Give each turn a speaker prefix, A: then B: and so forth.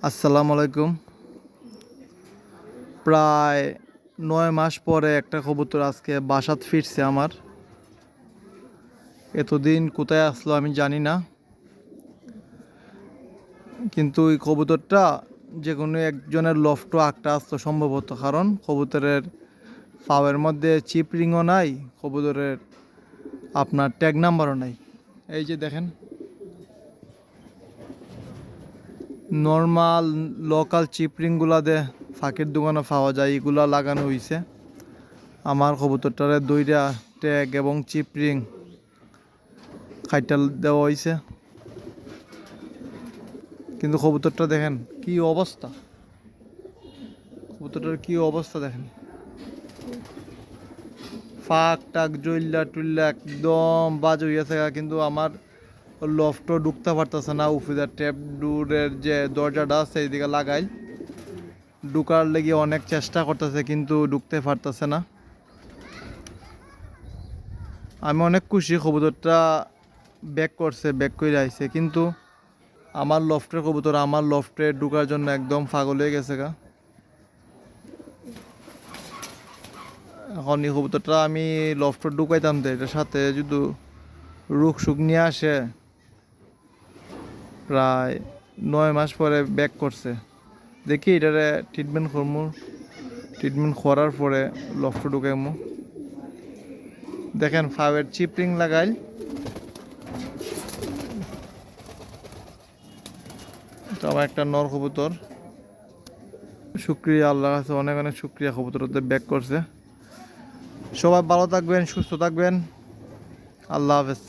A: আসসালামু আলাইকুম। প্রায় ৯ মাস পরে একটা কবুতর আজকে বাসাত ফিরছে আমার। এতদিন কোথায় আসলো আমি জানি না, কিন্তু ওই কবুতরটা যে কোনো একজনের লফটো আঁকটা আসতো সম্ভবত, কারণ কবুতরের ফাওয়ের মধ্যে চিপ রিংও নাই, কবুতরের আপনার ট্যাগ নাম্বারও নাই। এই যে দেখেন, নর্মাল লোকাল চিপ রিংগুলা দে ফাঁকের দোকানে পাওয়া যায়, এগুলা লাগানো হয়েছে। আমার কবুতরটারে দুইটা ট্যাগ এবং চিপ রিং খাইটাল দেওয়া হয়েছে, কিন্তু কবুতরটা দেখেন কি অবস্থা। কবুতরটার কি অবস্থা দেখেন, ফাঁক টাক জইল্লা টুল্লা একদম বাজে হইয়াছে। কিন্তু আমার লফটও ঢুকতে পারতেছে না, উফিদার ট্যাপ ডুরের যে দরজাটা আছে এইদিকে লাগাই ঢুকার লেগে অনেক চেষ্টা করতেছে, কিন্তু ঢুকতে পারতেছে না। আমি অনেক খুশি কবুতরটা ব্যাক করছে, ব্যাক করে আইছে, কিন্তু আমার লফটের কবুতর আমার লফটে ঢুকার জন্য একদম পাগল হয়ে গেছে গা। এখন এই কবুতরটা আমি লফটে ঢুকাইতাম তো, এটার সাথে যদি রোগ সুখ নিয়ে আসে। প্রায় ৯ মাস পরে ব্যাক করছে, দেখি এটারে ট্রিটমেন্ট করবো। ট্রিটমেন্ট করার পরে লফটে ঢুকাইমু। দেখেন ফাইভের চিপরিং লাগাই, তো আমার একটা নর কবুতর। শুক্রিয়া আল্লাহর কাছে, অনেক অনেক শুক্রিয়া, কবুতরতে ব্যাক করছে। সবাই ভালো থাকবেন, সুস্থ থাকবেন। আল্লাহ হাফেজ।